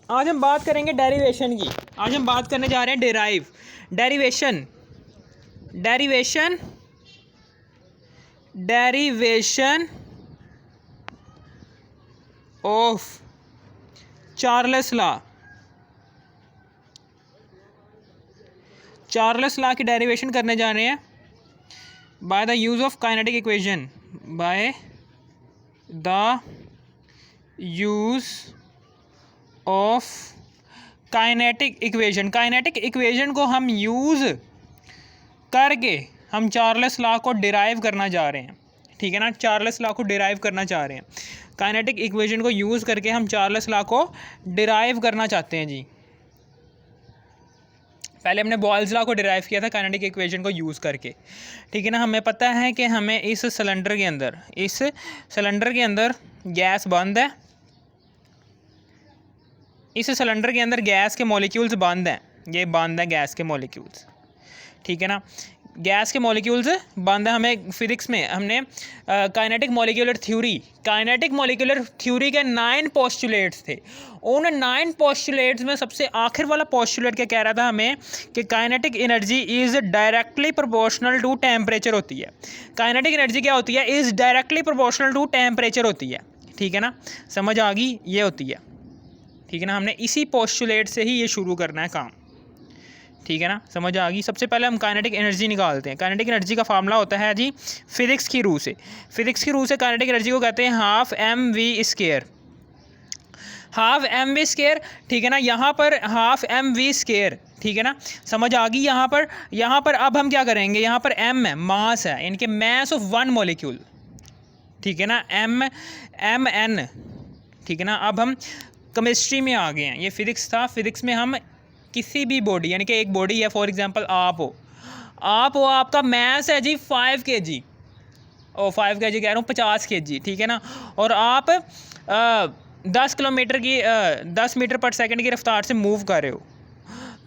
आज हम बात करेंगे डेरिवेशन की। आज हम बात करने जा रहे हैं डेरिवेशन ऑफ चार्ल्स लॉ की डेरिवेशन करने जा रहे हैं by the use of kinetic equation, by the use of kinetic equation को हम यूज़ करके हम चार्ल्स लॉ को डिराइव करना चाह रहे हैं। ठीक है ना, चार्ल्स लॉ को डिराइव करना चाह रहे हैं। काइनेटिक इक्वेशन को यूज़ करके हम चार्ल्स लॉ को डिराइव करना चाहते हैं जी। पहले हमने बॉयल्स लॉ को डिराइव किया था काइनेटिक इक्वेशन को यूज़ करके। ठीक है ना, हमें पता है कि हमें इस सिलेंडर के अंदर गैस बंद है। इस सिलेंडर के अंदर गैस के मॉलिक्यूल्स बंद हैं, ये बंद है गैस के मॉलिक्यूल्स। ठीक है ना, गैस के मॉलिक्यूल्स बंद है। हमें फिजिक्स में हमने काइनेटिक मॉलिक्यूलर थ्योरी के 9 पोस्टुलेट्स थे। उन 9 पोस्टुलेट्स में सबसे आखिर वाला पोस्टुलेट क्या कह रहा था हमें कि kinetic energy is directly proportional to temperature होती है। काइनेटिक एनर्जी क्या होती है? Is directly proportional to temperature होती है। ठीक है ना, समझ आ गई? ये होती है। ठीक है ना, हमने इसी पोस्टुलेट से ही ये शुरू करना है काम। ठीक है ना, समझ आ गई? सबसे पहले हम काइनेटिक एनर्जी निकालते हैं। काइनेटिक एनर्जी का फार्मूला होता है जी फिजिक्स की रूह से काइनेटिक एनर्जी को कहते हैं हाफ एम वी स्केयर। ठीक है ना, यहाँ पर हाफ एम वी स्केयर। ठीक है ना, समझ आ गई? यहाँ पर अब हम क्या करेंगे? यहाँ पर एम है, मास है, यानी कि मास ऑफ वन मॉलिक्यूल। ठीक है ना, एम एन। ठीक है ना, अब हम केमिस्ट्री में आ गए हैं। ये फिजिक्स था। फिजिक्स में हम किसी भी बॉडी, यानी कि एक बॉडी है, फॉर एग्जांपल आप हो, आपका मास है जी 5 kg, 5 kg कह रहा हूँ, 50 kg। ठीक है ना, और आप 10 मीटर पर सेकंड की रफ्तार से मूव कर रहे हो,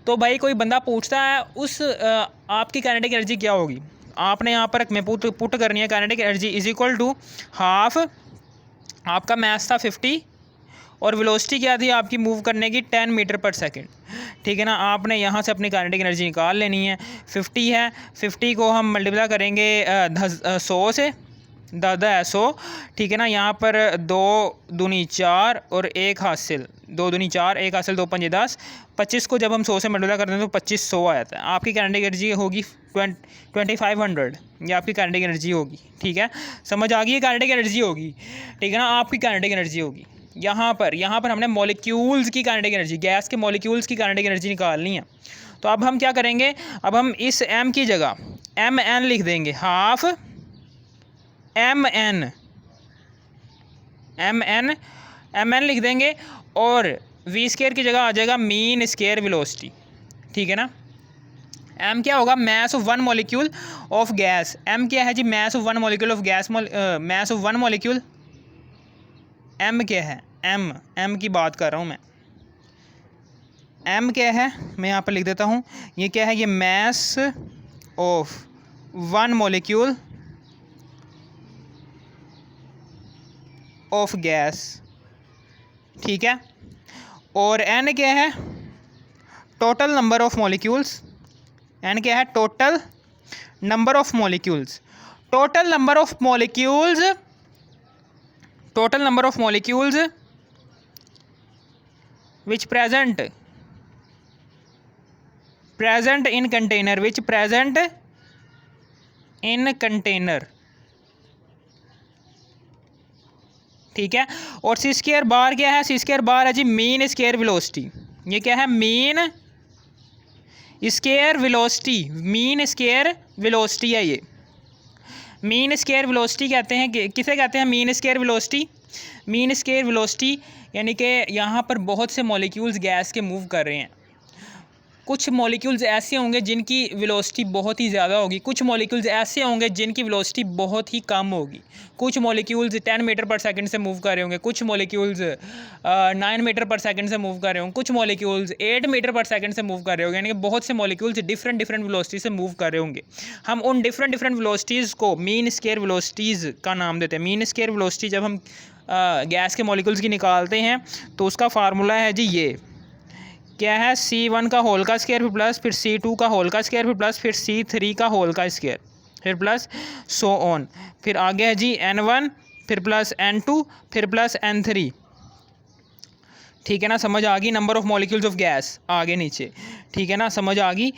तो भाई कोई बंदा पूछता है उस आपकी काइनेटिक एनर्जी क्या होगी? आपने यहाँ पर में पुट करनी है kinetic energy is equal to half, आपका मास था 50 और वेलोसिटी क्या थी आपकी मूव करने की? 10 मीटर पर सेकंड। ठीक है ना, आपने यहाँ से अपनी काइनेटिक एनर्जी निकाल लेनी है। 50 है, 50 को हम मल्टीप्लाई करेंगे 100 से, 10 है 100। ठीक है ना, यहाँ पर 2 दूनी 4 और 1 हासिल, 2 दूनी 4, 1 हासिल, 2 पंजे 10। 25 को जब हम 100 से मल्टीप्लाई करते हैं तो 2500 आ जाता है। आपकी काइनेटिक एनर्जी होगी 2500, ये आपकी काइनेटिक एनर्जी होगी। ठीक है, समझ आ गई? ये काइनेटिक एनर्जी होगी। ठीक है ना, आपकी काइनेटिक एनर्जी होगी। यहाँ पर हमने मॉलिक्यूल्स की काइनेटिक एनर्जी, गैस के मॉलिक्यूल्स की काइनेटिक एनर्जी निकालनी है। तो अब हम क्या करेंगे? अब हम इस m की जगह एम एन लिख देंगे, हाफ एम एन लिख देंगे, और वी स्केयर की जगह आ जाएगा मीन स्केयर वेलोसिटी। ठीक है ना, m क्या होगा? Mass of one molecule of gas. m क्या है जी? Mass of one molecule of gas, mass of one molecule. m क्या है? m की बात कर रहा हूँ मैं। m क्या है? मैं यहाँ पर लिख देता हूँ, ये क्या है? ये मास of one molecule of gas. ठीक है, और n क्या है? Total number of molecules. n क्या है? Total number of molecules. Total number of molecules which present in container, ठीक है। और सी स्क्वायर बार क्या है? सी स्क्वायर बार है जी मीन स्क्वायर वेलोसिटी। ये क्या है? मीन स्क्वायर वेलोसिटी है ये। मीन स्क्वायर वेलोसिटी कहते हैं, किसे कहते हैं? मीन स्क्वायर वेलोसिटी यानी कि यहाँ पर बहुत से मॉलिक्यूल्स गैस के मूव कर रहे हैं। कुछ मॉलिक्यूल्स ऐसे होंगे जिनकी वेलोसिटी बहुत ही ज़्यादा होगी, कुछ मॉलिक्यूल्स ऐसे होंगे जिनकी वेलोसिटी बहुत ही कम होगी। कुछ मॉलिक्यूल्स 10 मीटर पर सेकंड से मूव कर रहे होंगे, कुछ मॉलिक्यूल्स 9 मीटर पर सेकंड से मूव कर रहे होंगे, कुछ मॉलिक्यूल्स 8 मीटर पर सेकंड से मूव कर रहे होंगे। यानी कि बहुत से मॉलिक्यूल्स डिफरेंट वेलोसिटी से मूव कर रहे होंगे। हम उन डिफरेंट वेलोसिटीज़ को मीन स्क्वायर वेलोसिटीज़ का नाम देते हैं। मीन स्क्वायर वेलोसिटी जब हम गैस के मॉलिक्यूल्स की निकालते हैं तो उसका फार्मूला है जी ये क्या है, C1 का होल का स्क्वायर फिर प्लस फिर C2 का होल का स्क्वायर फिर प्लस फिर C3 का होल का स्क्वायर फिर प्लस सो ऑन। फिर आगे है जी N1 फिर प्लस N2 फिर प्लस N3। ठीक है ना, समझ आ गई। Number of molecules of gas आगे नीचे, ठीक है ना, समझ आ गई।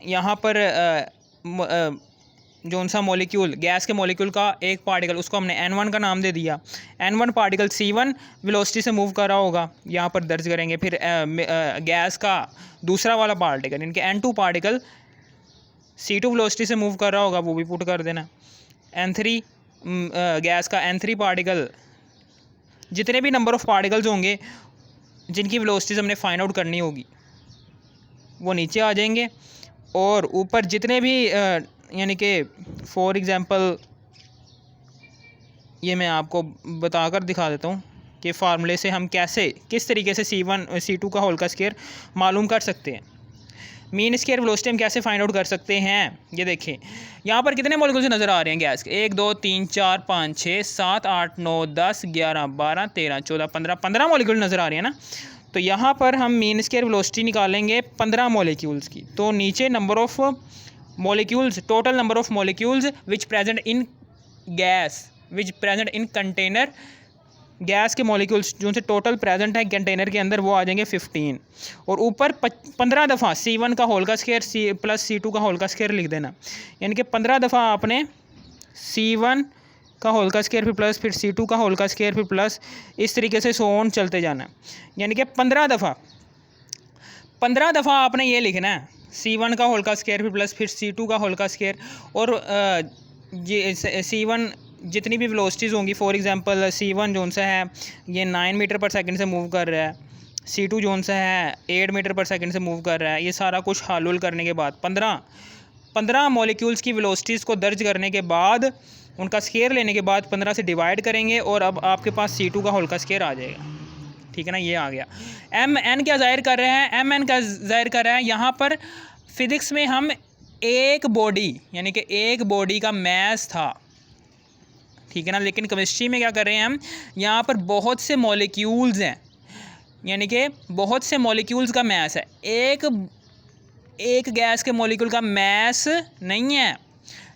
यहाँ पर जौन सा मॉलिक्यूल, गैस के मॉलिक्यूल का एक पार्टिकल, उसको हमने N1 का नाम दे दिया। N1 पार्टिकल C1 वेलोसिटी से मूव कर रहा होगा, यहाँ पर दर्ज करेंगे। फिर गैस का दूसरा वाला पार्टिकल, इनके N2 पार्टिकल C2 वेलोसिटी से मूव कर रहा होगा, वो भी पुट कर देना। N3 गैस का N3 पार्टिकल, जितने भी नंबर ऑफ़ पार्टिकल्स होंगे जिनकी वेलोसिटीज़ हमने फाइंड आउट करनी होगी वो नीचे आ जाएंगे। और ऊपर जितने भी यानी कि फॉर एग्ज़ाम्पल ये मैं आपको बताकर दिखा देता हूँ कि फार्मूले से हम कैसे, किस तरीके से C1 C2 का होल का स्क्वायर मालूम कर सकते हैं। मीन स्क्वायर वेलोसिटी हम कैसे फाइंड आउट कर सकते हैं। ये देखें यहाँ पर कितने मॉलिक्यूल्स नज़र आ रहे हैं गैस के, 1 2 3 4 5 6 7 8 9 10 11 12 13 14 15 मॉलिक्यूल नज़र आ रहे हैं ना। तो यहाँ पर हम मीन स्क्वायर वेलोसिटी निकालेंगे 15 मॉलिक्यूल्स की। तो नीचे number of molecules, total number of molecules which present in gas which present in container, gas के मॉलिक्यूल्स जो से टोटल प्रेजेंट है कंटेनर के अंदर वो आ जाएंगे 15। और ऊपर 15 दफ़ा C1 का होल का स्क्वायर प्लस C2 का होल का स्क्वायर लिख देना। यानी कि 15 दफ़ा आपने C1 का होल का स्क्वायर फिर प्लस फिर C2 का होल का स्क्वायर फिर प्लस, इस तरीके से सो ऑन चलते जाना है। यानी कि 15 दफ़ा आपने ये लिखना है, C1 का होल का स्क्वायर फिर प्लस फिर C2 का होल का स्क्वायर। और ये C1 जितनी भी वेलोसिटीज़ होंगी, फॉर एग्जांपल C1 जोन सा है ये 9 मीटर पर सेकंड से मूव कर रहा है, C2 जोन सा है 8 मीटर पर सेकंड से मूव कर रहा है। ये सारा कुछ हल करने के बाद 15 मॉलिक्यूल्स की वेलोसिटीज़ को दर्ज करने के बाद, उनका स्क्वायर लेने के बाद 15 से डिवाइड करेंगे और अब आपके पास C2 का होल का स्क्वायर आ जाएगा। ठीक है ना, ये आ गया। MN क्या ज़ाहिर कर रहे हैं, MN क्या ज़ाहिर कर रहा है, यहाँ पर फिज़िक्स में हम एक बॉडी यानी कि एक बॉडी का मैस था, ठीक है ना। लेकिन केमिस्ट्री में क्या कर रहे हैं हम, यहाँ पर बहुत से मॉलिक्यूल्स हैं, यानी कि बहुत से मॉलिक्यूल्स का मैस है। एक गैस के मॉलिक्यूल का मैस नहीं है।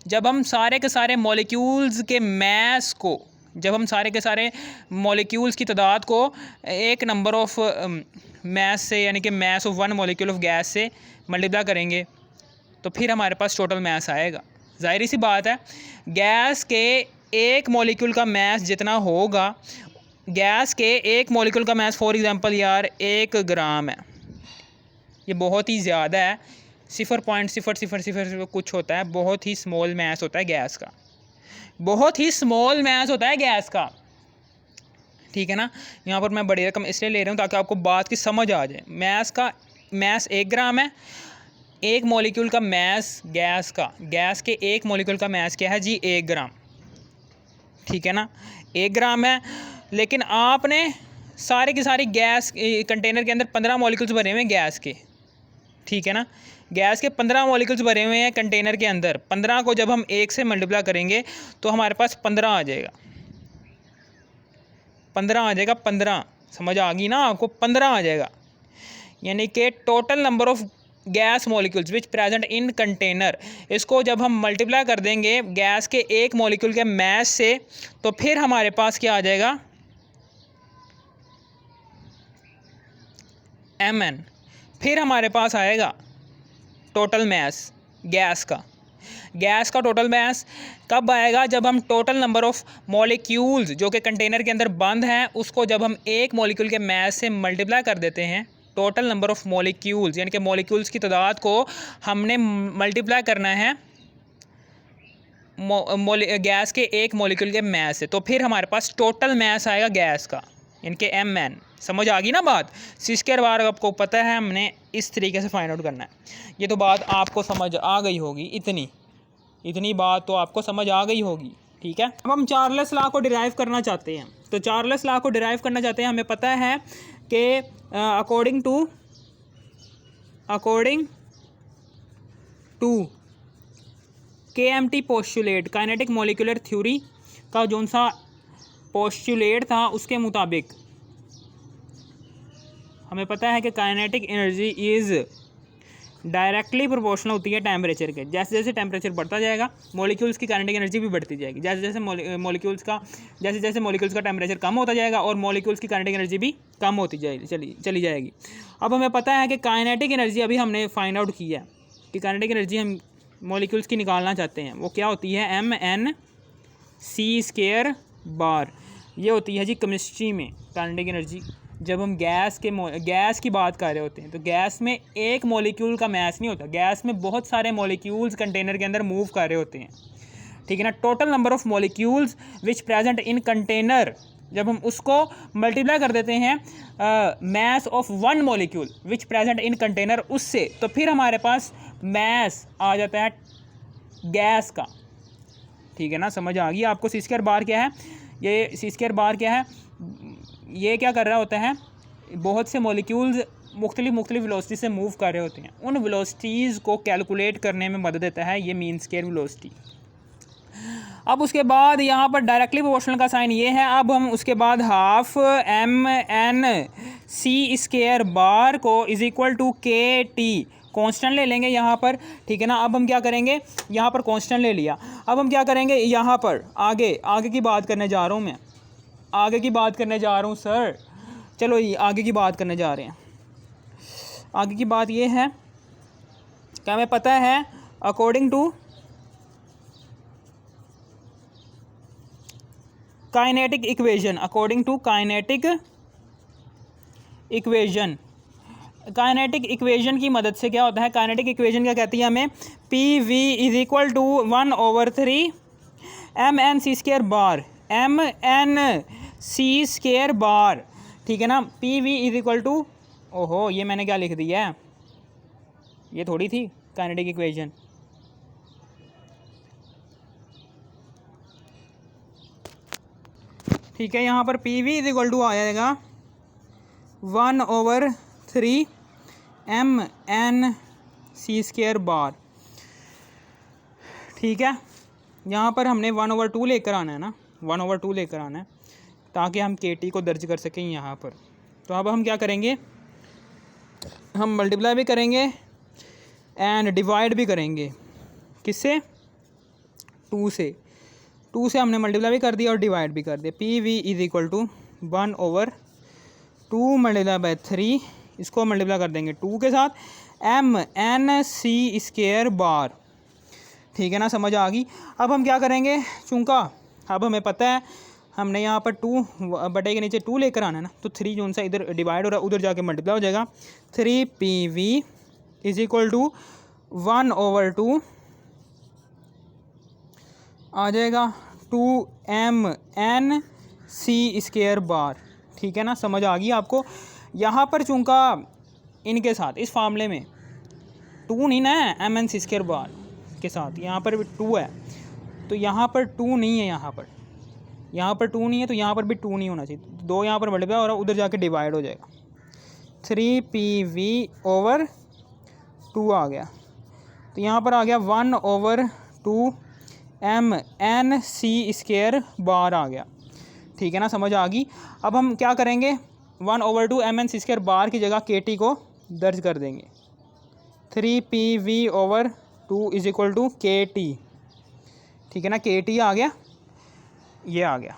जब हम सारे के सारे मॉलिक्यूल्स के मैस को, जब हम सारे के सारे मॉलिक्यूल्स की तादाद को एक नंबर ऑफ़ मैस से, यानी कि mass of one molecule of gas से मल्टीप्लाई करेंगे तो फिर हमारे पास टोटल मैस आएगा। ज़ाहिर सी बात है, गैस के एक मॉलिक्यूल का मैस जितना होगा, गैस के एक मॉलिक्यूल का मैस फॉर एग्जांपल यार 1 ग्राम है, ये बहुत ही ज़्यादा है, 0.0000 कुछ होता है, बहुत ही स्मॉल मैस होता है गैस का, बहुत ही स्मॉल मैस होता है गैस का। ठीक है ना, यहाँ पर मैं बड़ी रकम इसलिए ले रहा हूँ ताकि आपको बात की समझ आ जाए। मैस 1 ग्राम है, एक मॉलिक्यूल का मैस गैस के एक मॉलिक्यूल का मैस क्या है जी, 1 ग्राम। ठीक है ना, 1 ग्राम है। लेकिन आपने सारे की सारी गैस कंटेनर के अंदर 15 मॉलिक्यूल्स भरे हुए हैं गैस के, ठीक है ना, गैस के 15 मॉलिक्यूल्स भरे हुए हैं कंटेनर के अंदर। 15 को जब हम 1 से मल्टीप्लाई करेंगे तो हमारे पास 15 आ जाएगा, 15 समझ आ गई ना आपको, 15 आ जाएगा। यानी कि total number of gas molecules which present in container, इसको जब हम मल्टीप्लाई कर देंगे गैस के एक मॉलिक्यूल के मैस से तो फिर हमारे पास क्या आ जाएगा, MN। फिर हमारे पास आएगा टोटल मैस गैस का टोटल मैस कब आएगा, जब हम टोटल नंबर ऑफ़ मॉलिक्यूल्स जो कि कंटेनर के अंदर बंद हैं उसको जब हम एक मॉलिक्यूल के मैस से मल्टीप्लाई कर देते हैं। टोटल नंबर ऑफ़ मॉलिक्यूल्स यानी कि मॉलिक्यूल्स की तादाद को हमने मल्टीप्लाई करना है गैस के एक मॉलिक्यूल के मैस से, तो फिर हमारे पास टोटल मैस आएगा गैस का, इनके MN। समझ आ गई ना बात। C² बार आपको पता है हमने इस तरीके से फाइंड आउट करना है। ये तो बात आपको समझ आ गई होगी, इतनी बात तो आपको समझ आ गई होगी। ठीक है, अब हम चार्ल्स लॉ को डिराइव करना चाहते हैं। तो चार्ल्स लॉ को डिराइव करना चाहते हैं, हमें पता है कि according to KMT postulate, kinetic molecular theory का जो सा पोस्टुलेट था उसके मुताबिक हमें पता है कि kinetic energy is directly proportional होती है टेम्परेचर के। जैसे जैसे टेम्परेचर बढ़ता जाएगा मॉलिक्यूल्स की काइनेटिक एनर्जी भी बढ़ती जाएगी। जैसे जैसे मॉलिक्यूल्स का टेम्परेचर कम होता जाएगा और मॉलिक्यूल्स की काइनेटिक एनर्जी भी कम होती जाएगी, चली जाएगी। अब हमें पता है कि काइनेटिक एनर्जी अभी हमने फाइंड आउट की है कि काइनेटिक एनर्जी हम मॉलिक्यूल्स की निकालना चाहते हैं, वो क्या होती है, mNc² बार। ये होती है जी केमिस्ट्री में काइनेटिक एनर्जी। जब हम गैस की बात कर रहे होते हैं तो गैस में एक मॉलिक्यूल का मैस नहीं होता, गैस में बहुत सारे मॉलिक्यूल्स कंटेनर के अंदर मूव कर रहे होते हैं, ठीक है ना। Total number of molecules which present in container, जब हम उसको मल्टीप्लाई कर देते हैं mass of one molecule which present in container, उससे तो फिर हमारे पास मैस आ जाता है गैस का, ठीक है ना। समझ आ गई आपको। C² बार क्या है, ये C² बार क्या है, ये क्या कर रहा होता है, बहुत से मॉलिक्यूल्स मुख्तलिफ वेलोसिटी से मूव कर रहे होते हैं, उन वेलोसिटीज़ को कैलकुलेट करने में मदद देता है ये मीन स्क्वायर वेलोसिटी। अब उसके बाद यहाँ पर डायरेक्टली प्रोपोर्शनल का साइन ये है। अब हम उसके बाद हाफ mNc² बार को is equal to KT constant ले लेंगे यहाँ पर, ठीक है ना। अब हम क्या करेंगे, यहाँ पर कांस्टेंट ले लिया, अब हम क्या करेंगे, यहाँ पर आगे की बात करने जा रहा हूँ मैं, आगे की बात करने जा रहा हूँ सर। चलो ये आगे की बात करने जा रहे हैं। आगे की बात ये है कि हमें पता है according to kinetic equation, kinetic equation की मदद से क्या होता है, काइनेटिक इक्वेशन क्या कहती है हमें, PV is equal to 1/3 mNc² bar, mNc² bar, ठीक है ना। PV इज इक्वल टू, ओहो ये मैंने क्या लिख दिया है, ये थोड़ी थी काइनेटिक इक्वेशन, ठीक है। यहाँ पर PV इज इक्वल टू आ जाएगा 1/3 mNc² बार, ठीक है। यहाँ पर हमने 1/2 लेकर आना है ना, 1/2 लेकर आना है ताकि हम KT को दर्ज कर सकें यहाँ पर। तो अब हम क्या करेंगे, हम मल्टीप्लाई भी करेंगे एंड डिवाइड भी करेंगे, किससे, 2 से हमने मल्टीप्लाई भी कर दिया और डिवाइड भी कर दिया। PV is equal to 1/2 multiply by 3, इसको मल्टीप्लाई कर देंगे 2 के साथ, mNc² बार, ठीक है ना। समझ आ गई। अब हम क्या करेंगे, चूँकि अब हमें पता है हमने यहाँ पर 2 बटे के नीचे 2 लेकर आना है ना, तो 3 जो सा इधर डिवाइड हो रहा है उधर जाके मल्टीप्लाई हो जाएगा। 3 PV इज इक्वल टू 1/2 आ जाएगा 2 mNc² बार, ठीक है ना। समझ आ गई आपको। यहाँ पर चूँकि इनके साथ इस फार्मूले में 2 नहीं ना है mNc² बार के साथ, यहाँ पर भी 2 है, तो यहाँ पर 2 नहीं है, यहाँ पर 2 नहीं है, तो यहाँ पर भी 2 नहीं होना चाहिए। 2 यहाँ पर मल्टीप्लाई हो रहा है, उधर जाके डिवाइड हो जाएगा। 3 PV/2 आ गया, तो यहाँ पर आ गया 1/2 mNc² बार आ गया, ठीक है ना। समझ आ गई। अब हम क्या करेंगे, 1/2 mNc² बार की जगह KT को दर्ज कर देंगे। 3 PV/2 is equal to KT, ठीक है ना। KT आ गया, ये आ गया।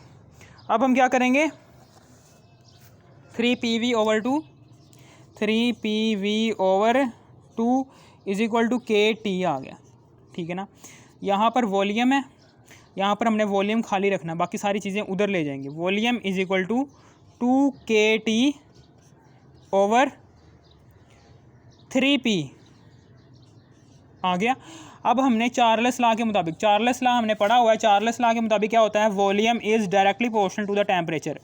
अब हम क्या करेंगे, 3 PV/2 is equal to KT आ गया, ठीक है ना। यहाँ पर वॉल्यूम है, यहाँ पर हमने वॉल्यूम खाली रखना, बाकी सारी चीज़ें उधर ले जाएंगे। Volume is equal to 2KT/3P आ गया। अब हमने चार्ल्स लॉ के मुताबिक, चार्ल्स लॉ हमने पढ़ा हुआ है, चार्ल्स लॉ के मुताबिक क्या होता है, volume is directly proportional to the temperature.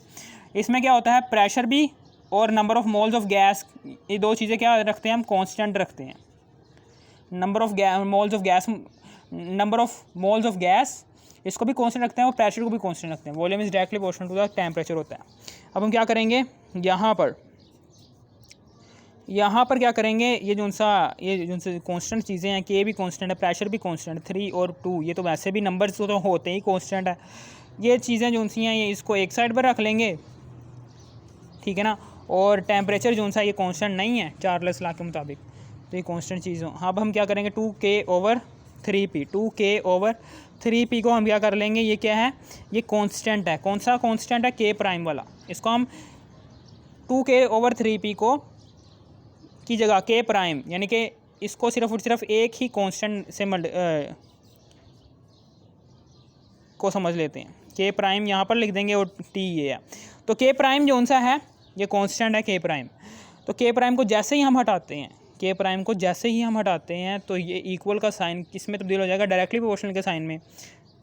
इसमें क्या होता है, प्रेशर भी और number of moles of gas, ये 2 चीज़ें क्या रखते हैं हम, कांस्टेंट रखते हैं। Number of moles of gas इसको भी कांस्टेंट रखते हैं और प्रेशर को भी कांस्टेंट रखते हैं। Volume is directly proportional to the temperature होता है। अब हम क्या करेंगे, यहाँ पर क्या करेंगे, ये जो सा कांस्टेंट चीज़ें हैं, के भी कांस्टेंट है, प्रेशर भी कांस्टेंट है, 3 और 2 ये तो वैसे भी नंबर्स तो होते ही कांस्टेंट है। ये चीज़ें जो सी हैं ये इसको एक साइड पर रख लेंगे, ठीक है ना। और टेम्परेचर जो सा ये कांस्टेंट नहीं है चार्ल्स लॉ के मुताबिक, तो ये कांस्टेंट चीज़ हो। अब हम क्या करेंगे 2k/3p, 2k/3p को हम क्या कर लेंगे, ये क्या है, ये कांस्टेंट है। कौन सा कांस्टेंट है, k प्राइम वाला। इसको हम 2k/3p को की जगह k प्राइम, यानी कि इसको सिर्फ और सिर्फ एक ही कांस्टेंट से को समझ लेते हैं। k प्राइम यहाँ पर लिख देंगे और t ये है। तो k प्राइम जो सा है ये कांस्टेंट है k प्राइम। तो k प्राइम को जैसे ही हम हटाते हैं, k प्राइम को जैसे ही हम हटाते हैं तो ये इक्वल का साइन किस में तब्दील हो जाएगा, डायरेक्टली प्रोपोर्शनल के साइन में।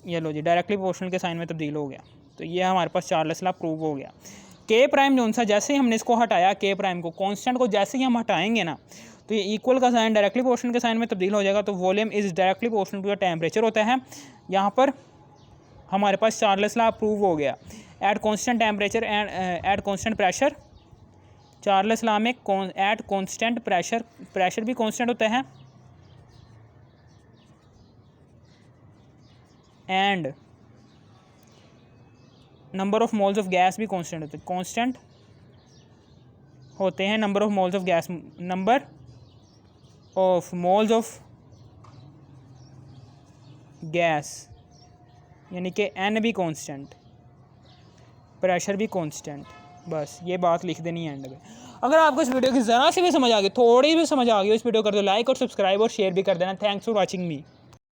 ये लो जी, डायरेक्टली प्रोपोर्शनल के साइन में तब्दील हो गया। तो ये हमारे पास चार्ल्स लॉ प्रूव हो गया। k प्राइम जो सा जैसे ही हमने इसको हटाया, k प्राइम को कांस्टेंट को जैसे ही हम हटाएंगे ना, तो ये इक्वल का साइन डायरेक्टली प्रोपोर्शनल के साइन में तब्दील हो जाएगा। तो volume is directly proportional to the temperature होता है। यहाँ पर हमारे पास चार्ल्स लॉ प्रूव हो गया। At constant temperature and at constant pressure, Charles law में एट कांस्टेंट प्रेशर, प्रेशर भी कांस्टेंट होता है and number of moles of gas भी कांस्टेंट होते हैं। कांस्टेंट होते हैं number of moles of gas, number of moles of gas, यानी कि n भी कांस्टेंट, प्रेशर भी कांस्टेंट। बस ये बात लिख देनी है एंड में। अगर आपको इस वीडियो की ज़रा सी भी समझ आ गई, थोड़ी भी समझ आ गई, इस वीडियो कर दो लाइक और सब्सक्राइब और शेयर भी कर देना। Thanks for watching me.